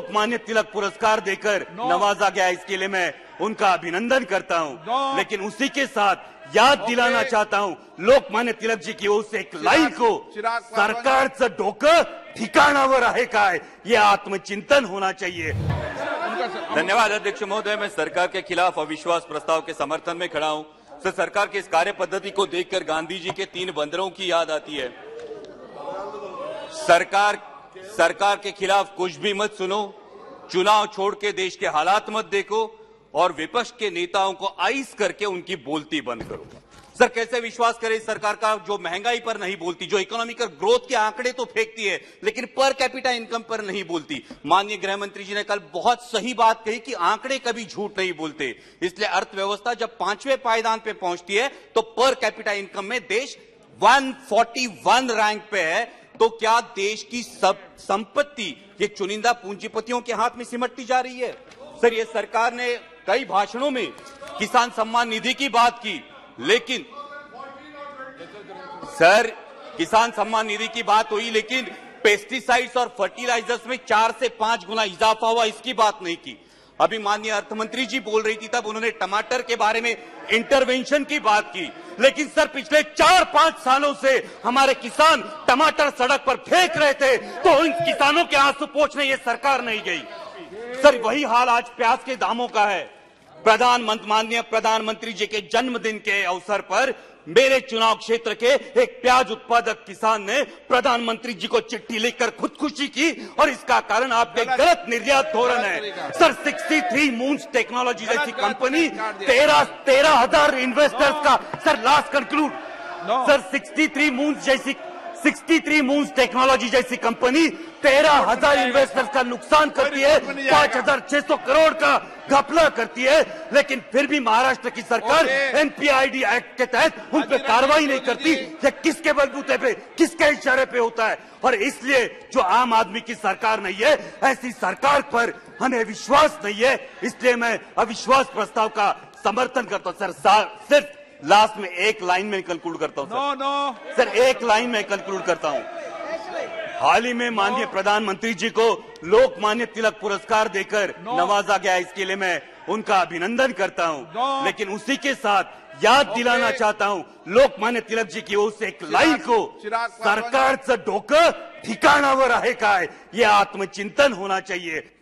लोकमान्य तिलक पुरस्कार देकर नवाजा गया, इसके लिए मैं उनका अभिनंदन करता हूं। लेकिन उसी के साथ याद दिलाना चाहता हूं लोकमान्य तिलक जी की ओर से एक लाइन को, सरकारचं डोकं ठिकाणावर आहे काय, ये आत्मचिंतन होना चाहिए। धन्यवाद अध्यक्ष महोदय। मैं सरकार के खिलाफ अविश्वास प्रस्ताव के समर्थन में खड़ा हूं। सर, सरकार की इस कार्य पद्धति को देखकर गांधी जी के 3 बंदरों की याद आती है। सरकार के खिलाफ कुछ भी मत सुनो, चुनाव छोड़ के देश के हालात मत देखो और विपक्ष के नेताओं को आइस करके उनकी बोलती बंद करो। सर, कैसे विश्वास करें इस सरकार का जो महंगाई पर नहीं बोलती, जो इकोनॉमिकल ग्रोथ के आंकड़े तो फेंकती है लेकिन पर कैपिटा इनकम पर नहीं बोलती। माननीय गृह मंत्री जी ने कल बहुत सही बात कही कि आंकड़े कभी झूठ नहीं बोलते, इसलिए अर्थव्यवस्था जब 5वें पायदान पे पहुंचती है तो पर कैपिटा इनकम में देश 141 रैंक पे है। तो क्या देश की सब संपत्ति ये चुनिंदा पूंजीपतियों के हाथ में सिमटती जा रही है? सर, ये सरकार ने कई भाषणों में किसान सम्मान निधि की बात की, लेकिन सर किसान सम्मान निधि की बात हुई लेकिन पेस्टिसाइड्स और फर्टिलाइजर्स में 4 से 5 गुना इजाफा हुआ, इसकी बात नहीं की। अभी माननीय अर्थमंत्री जी बोल रही थी तब उन्होंने टमाटर के बारे में इंटरवेंशन की बात की, लेकिन सर पिछले 4-5 सालों से हमारे किसान टमाटर सड़क पर फेंक रहे थे तो उन किसानों के आंसू पोंछने ये सरकार नहीं गई। सर, वही हाल आज प्याज के दामों का है। माननीय प्रधानमंत्री जी के जन्मदिन के अवसर पर मेरे चुनाव क्षेत्र के एक प्याज उत्पादक किसान ने प्रधानमंत्री जी को चिट्ठी लिखकर खुदकुशी की और इसका कारण आपके गलत निर्यात धोरण है। सर, 63 मून्स टेक्नोलॉजी जैसी कंपनी 13,000 इन्वेस्टर्स का, sir last conclude, sir 63 moons technology जैसी कंपनी 13,000 इन्वेस्टर्स का नुकसान करती है, 5,600 करोड़ का घपला करती है, लेकिन फिर भी महाराष्ट्र की सरकार एनपीआईडी एक्ट के तहत उन पर कार्रवाई नहीं करती। ये किसके बलबूते पे, किसके इशारे पे होता है? और इसलिए जो आम आदमी की सरकार नहीं है, ऐसी सरकार पर हमें विश्वास नहीं है, इसलिए मैं अविश्वास प्रस्ताव का समर्थन करता हूं। सर, सिर्फ लास्ट में एक लाइन में कंक्लूड करता हूं। सर, एक लाइन में कंक्लूड करता हूं। हाल ही में माननीय प्रधानमंत्री जी को लोकमान्य तिलक पुरस्कार देकर नवाजा गया, इसके लिए मैं उनका अभिनंदन करता हूं। लेकिन उसी के साथ याद दिलाना चाहता हूं लोकमान्य तिलक जी की ओर से एक लाइन को, सरकारचं डोकं ठिकाणावर आहे काय, ये आत्मचिंतन होना चाहिए।